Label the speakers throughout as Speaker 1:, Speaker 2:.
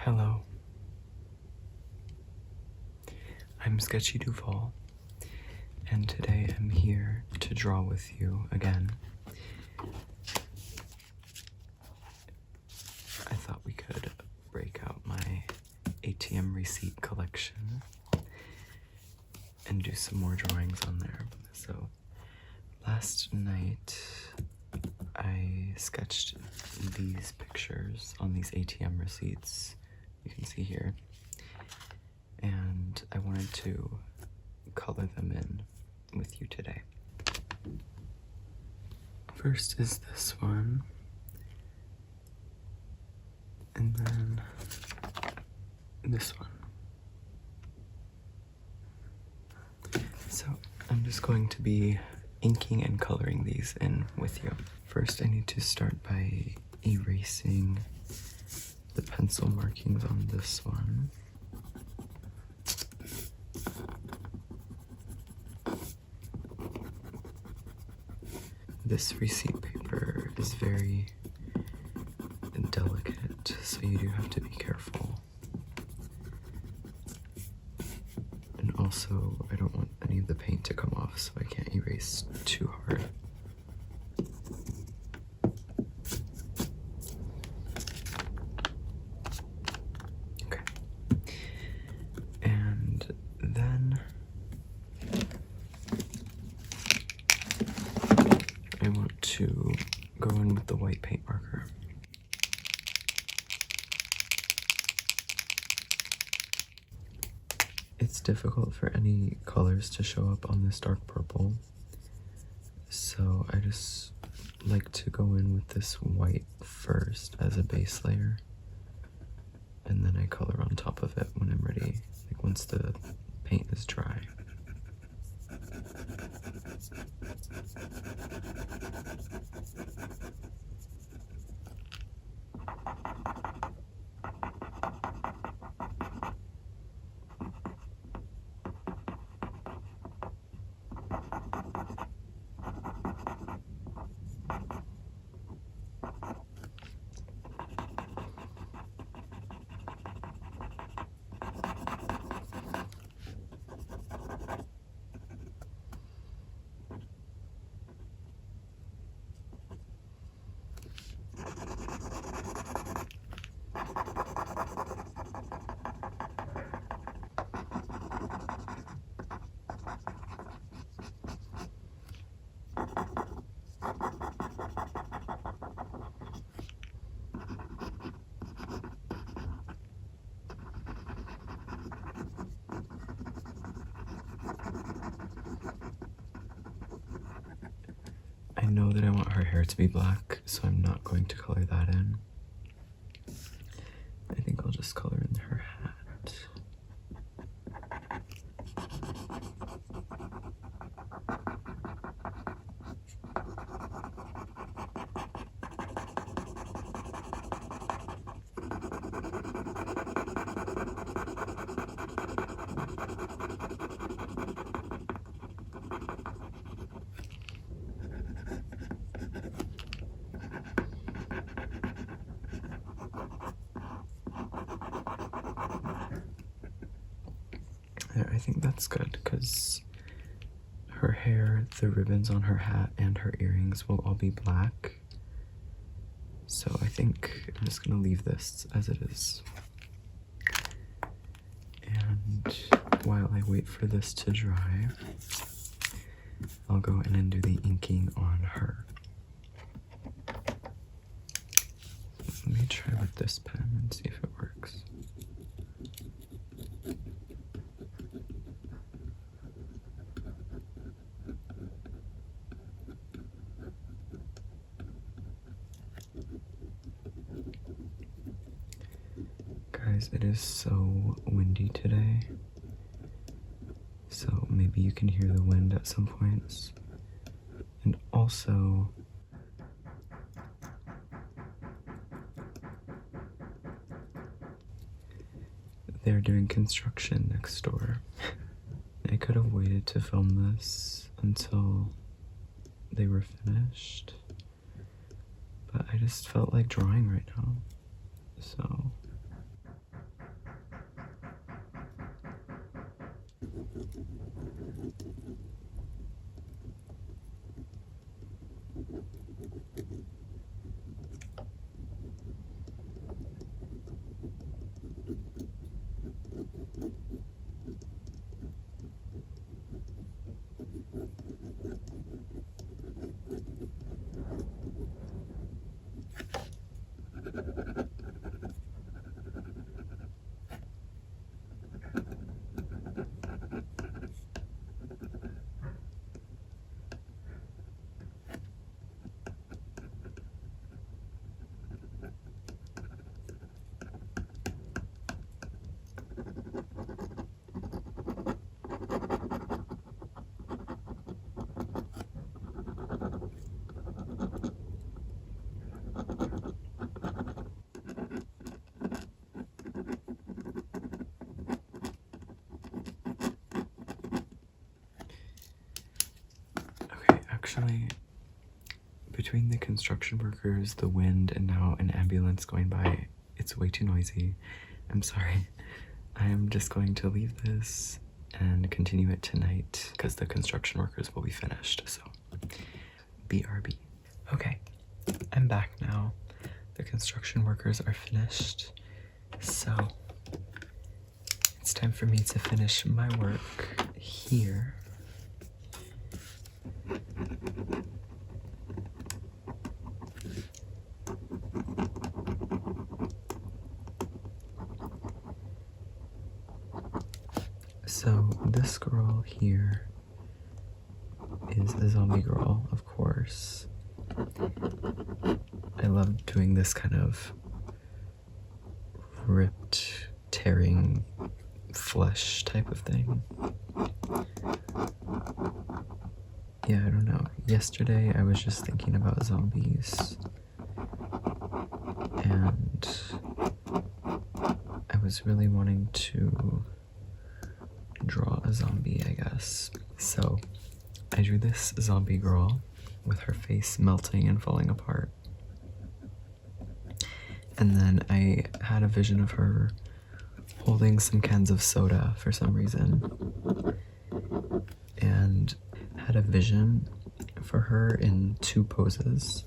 Speaker 1: Hello, I'm Sketchy Duval, and today I'm here to draw with you again. I thought we could break out my ATM receipt collection and do some more drawings on there. So last night I sketched these pictures on these ATM receipts you can see here, and I wanted to color them in with you today. First is this one, and then this one. So I'm just going to be inking and coloring these in with you. First, I need to start by erasing the pencil markings on this one. This receipt paper is very delicate, so you do have to be careful. And also, I don't want any of the paint to come off, so I can't erase too hard. Okay. And then I want to go in with the white paint marker. It's difficult for any colors to show up on this dark purple, so I just like to go in with this white first as a base layer, and then I color on top of it when I'm ready, like once the paint is dry. I know that I want her hair to be black, so I'm not going to color that in. I think I'll just color in her hat. There, I think that's good, because her hair, the ribbons on her hat, and her earrings will all be black. So I think I'm just gonna leave this as it is. And while I wait for this to dry, I'll go in and do the inking on her. Let me try with this pen and see if it works. Guys, it is so windy today, so maybe you can hear the wind at some points. And also, they're doing construction next door. I could have waited to film this until they were finished, but I just felt like drawing right now, so Actually, between the construction workers, the wind, and now an ambulance going by, it's way too noisy. I'm sorry. I am just going to leave this and continue it tonight because the construction workers will be finished, so BRB. Okay, I'm back now. The construction workers are finished, so it's time for me to finish my work here. So this girl here is a zombie girl, of course. I love doing this kind of ripped, tearing flesh type of thing. Yeah, I don't know. Yesterday I was just thinking about zombies, and I was really wanting to draw a zombie, I guess. So I drew this zombie girl with her face melting and falling apart. And then I had a vision of her holding some cans of soda for some reason. And had a vision for her in two poses.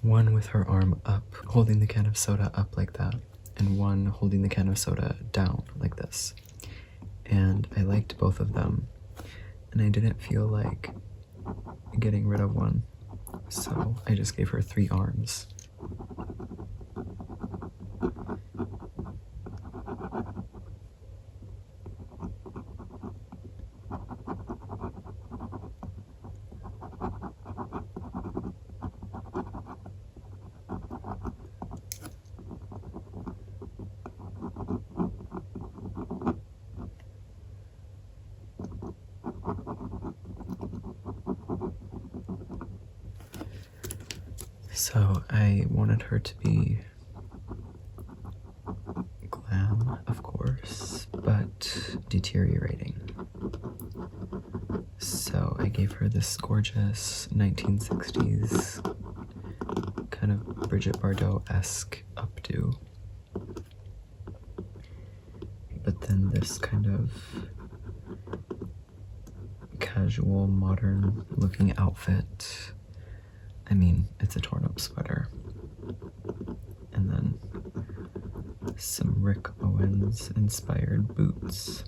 Speaker 1: One with her arm up, holding the can of soda up like that, and one holding the can of soda down like this. And I liked both of them, and I didn't feel like getting rid of one, so I just gave her 3 arms. So I wanted her to be glam, of course, but deteriorating. So I gave her this gorgeous 1960s kind of Brigitte Bardot-esque updo, but then this kind of casual, modern looking outfit. I mean, it's a torn up sweater. And then some Rick Owens inspired boots.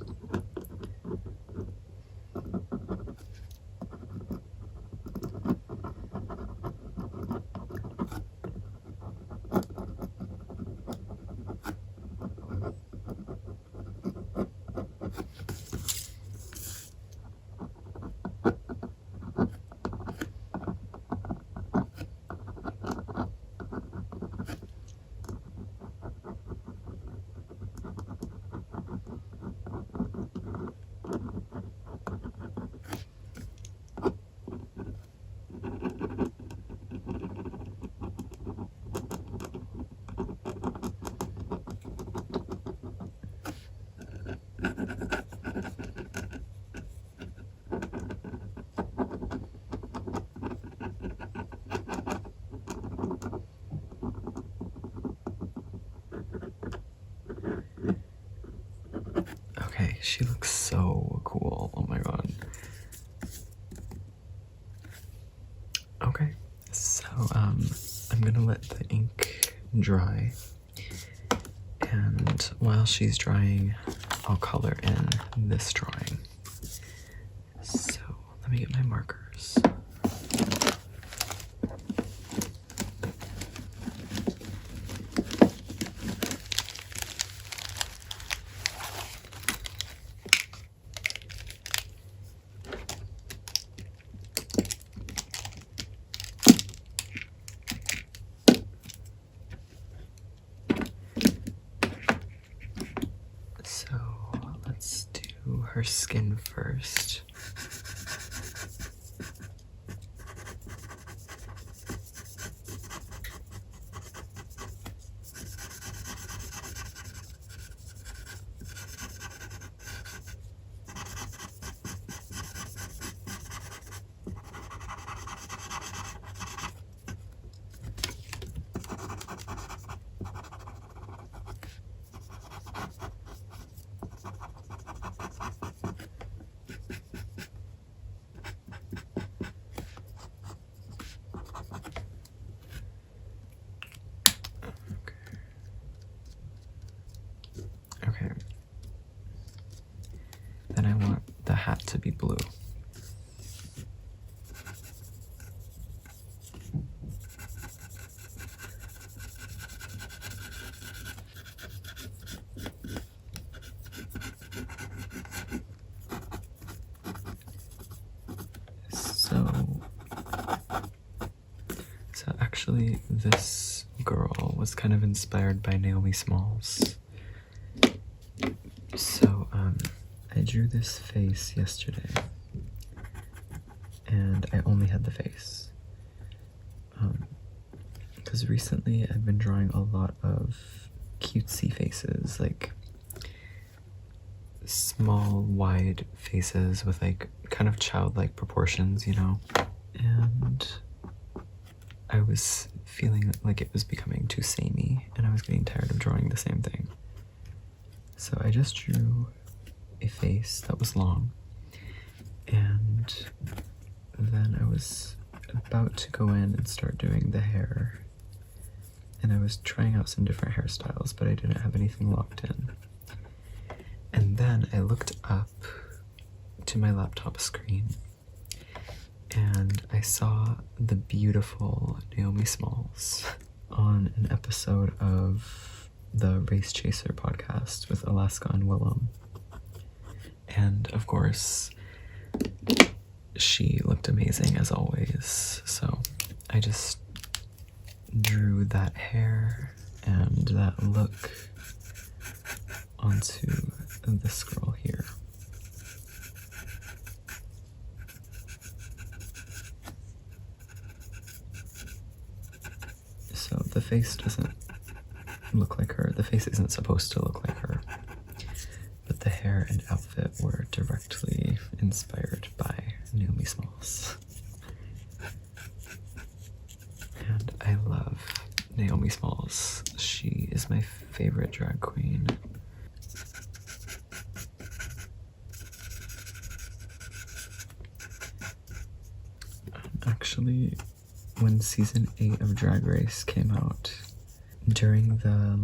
Speaker 1: Okay, she looks so cool. Oh my god. Okay, so I'm gonna let the ink dry, and while she's drying, I'll color in this drawing. So let me get my markers. So let's do her skin first. baby blue. So actually this girl was kind of inspired by Naomi Smalls. So I drew this face yesterday, and I only had the face. Because recently I've been drawing a lot of cutesy faces, like small, wide faces with like kind of childlike proportions, you know? And I was feeling like it was becoming too samey, and I was getting tired of drawing the same thing. So I just drew a face that was long, and then I was about to go in and start doing the hair, and I was trying out some different hairstyles, but I didn't have anything locked in. And then I looked up to my laptop screen, and I saw the beautiful Naomi Smalls on an episode of the Race Chaser podcast with Alaska and Willem. And of course, she looked amazing as always, so I just drew that hair and that look onto this girl here. So the face doesn't look like her. The face isn't supposed to look like her. But the hair and outfit were directly inspired by Naomi Smalls. And I love Naomi Smalls. She is my favorite drag queen. Actually, when season 8 of Drag Race came out, during the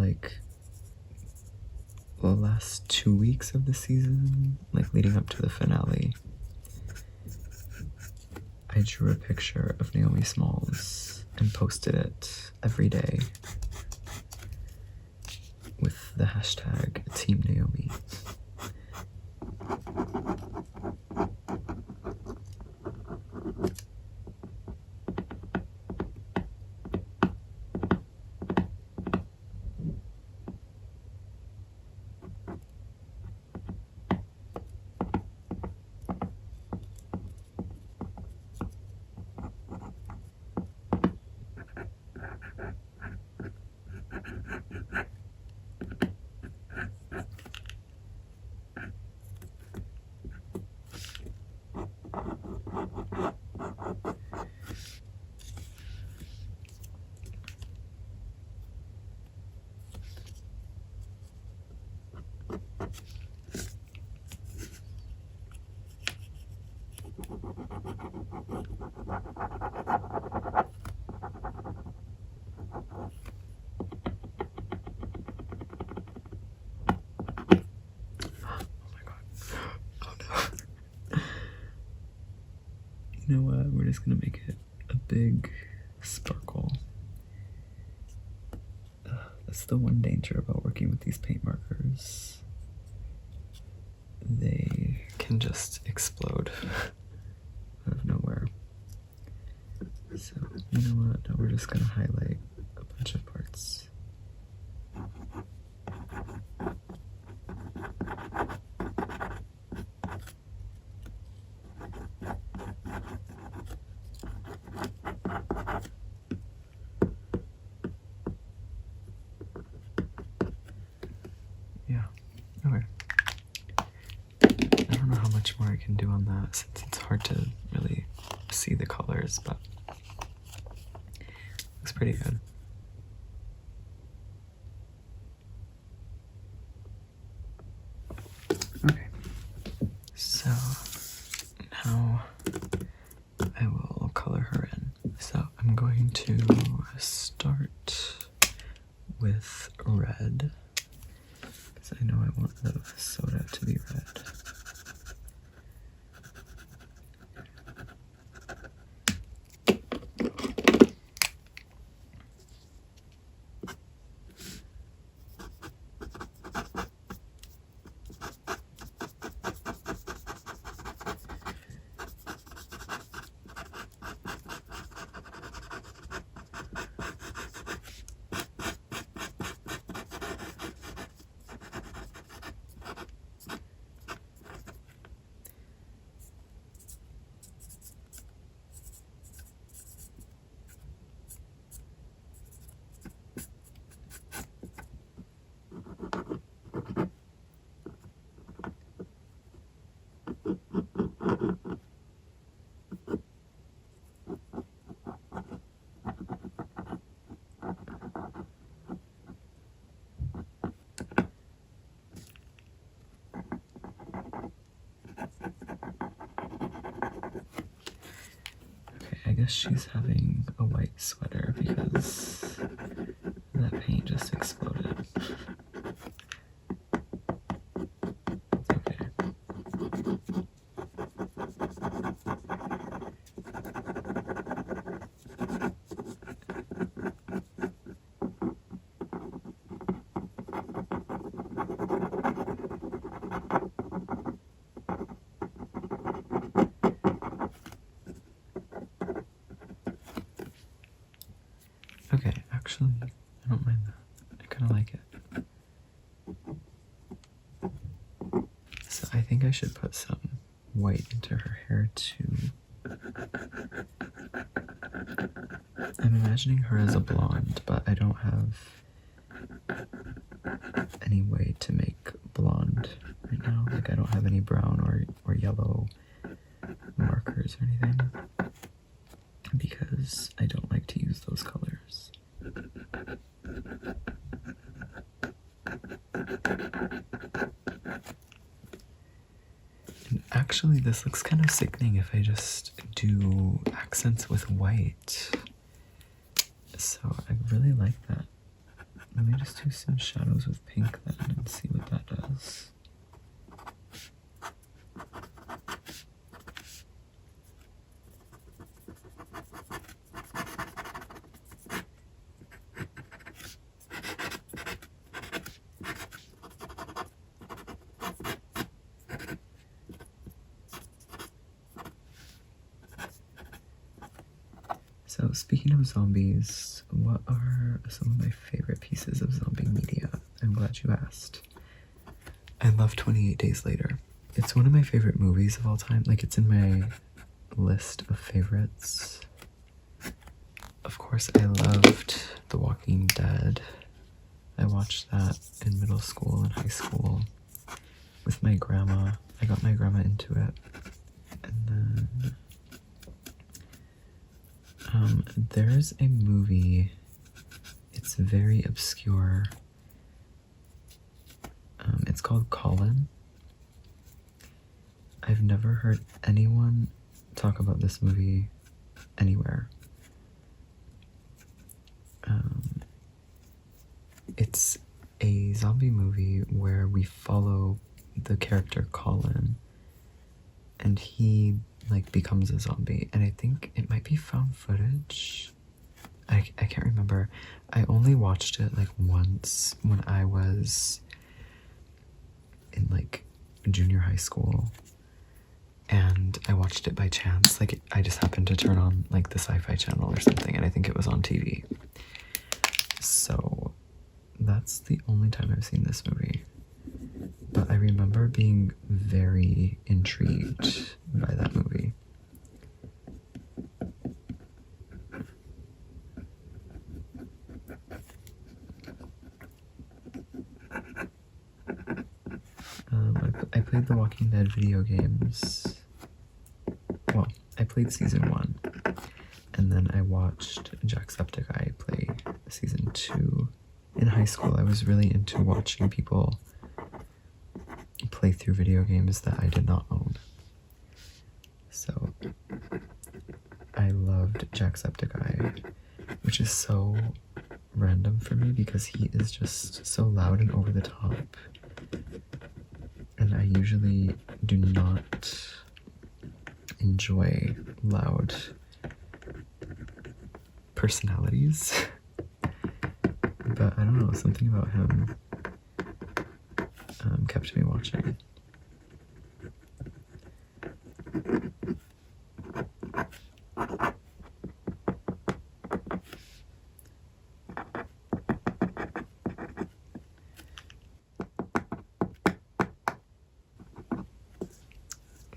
Speaker 1: last 2 weeks of the season, leading up to the finale, I drew a picture of Naomi Smalls and posted it every day with the hashtag Team Naomi. You know what? We're just gonna make it a big sparkle. That's the one danger about working with these paint markers. They can just explode out of nowhere. So, you know what? Now we're just gonna highlight a bunch of parts. Yeah, okay. I don't know how much more I can do on that since it's hard to really see the colors, but looks pretty good. Okay, so now I will color her in. So I'm going to start with red, because I know I want the soda to be red. guess she's having a white sweater because that paint just exploded. It's okay. Okay, actually, I don't mind that. I kind of like it. So I think I should put some white into her hair too. I'm imagining her as a blonde, but I don't have any way to make blonde right now. Like, I don't have any brown or yellow markers or anything because I don't like to use those colors. And actually, this looks kind of sickening if I just do accents with white. So I really like that. Let me just do some shadows with pink then and see what that does. So speaking of zombies, what are some of my favorite pieces of zombie media? I'm glad you asked. I love 28 Days Later. It's one of my favorite movies of all time. Like, it's in my list of favorites. Of course, I loved The Walking Dead. I watched that in middle school and high school with my grandma. I got my grandma into it. And then there's a movie, it's very obscure. It's called Colin. I've never heard anyone talk about this movie anywhere. It's a zombie movie where we follow the character Colin, and he like becomes a zombie, and I think it might be found footage. I can't remember. I only watched it like once when I was in like junior high school, and I watched it by chance. Like, I just happened to turn on like the Sci-Fi channel or something, and I think it was on TV. So that's the only time I've seen this movie. But I remember being very intrigued by that movie. I played the Walking Dead video games. Well, I played season 1, and then I watched Jacksepticeye play season 2. In high school, I was really into watching people play through video games that I did not own. So I loved Jacksepticeye, which is so random for me because he is just so loud and over the top. And I usually do not enjoy loud personalities. But I don't know, something about him kept me watching.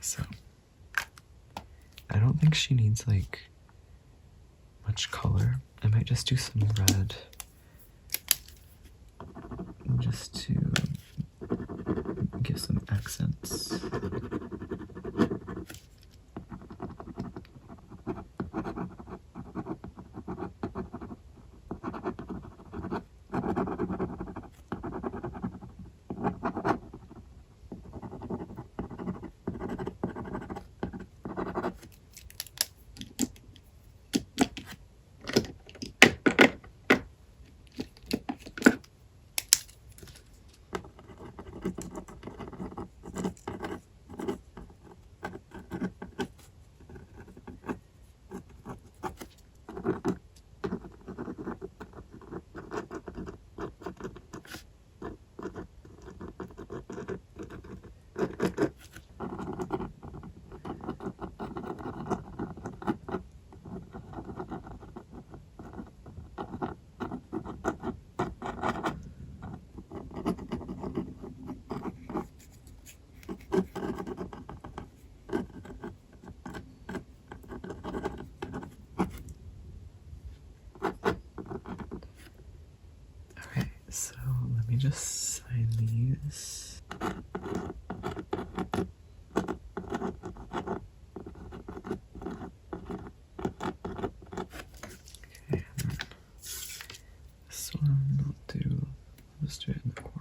Speaker 1: So, I don't think she needs like much color. I might just do some red just to give some accents. just sign these. Okay, this one I'll just do it in the corner.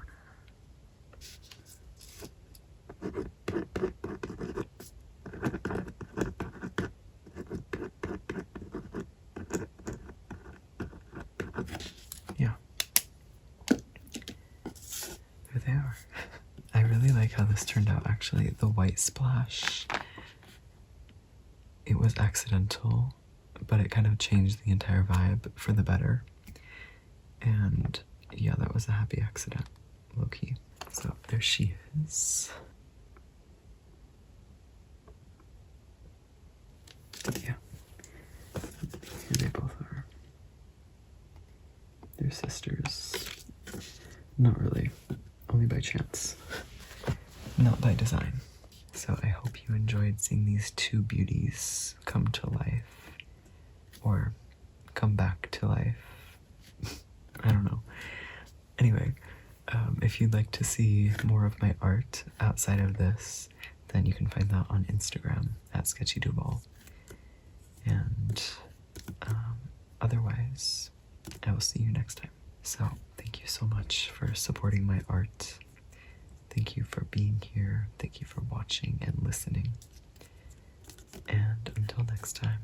Speaker 1: Yeah. There they are. I really like how this turned out actually. The white splash, it was accidental, but it kind of changed the entire vibe for the better. And yeah, that was a happy accident, low-key. So there she is. Yeah. Here they both are. They're sisters. Not really. Only by chance. Not by design. So I hope you enjoyed seeing these two beauties come to life. Or come back to life. I don't know. Anyway, if you'd like to see more of my art outside of this, then you can find that on Instagram at SketchyDuval. And otherwise, I will see you next time. So thank you so much for supporting my art. Thank you for being here. Thank you for watching and listening. And until next time.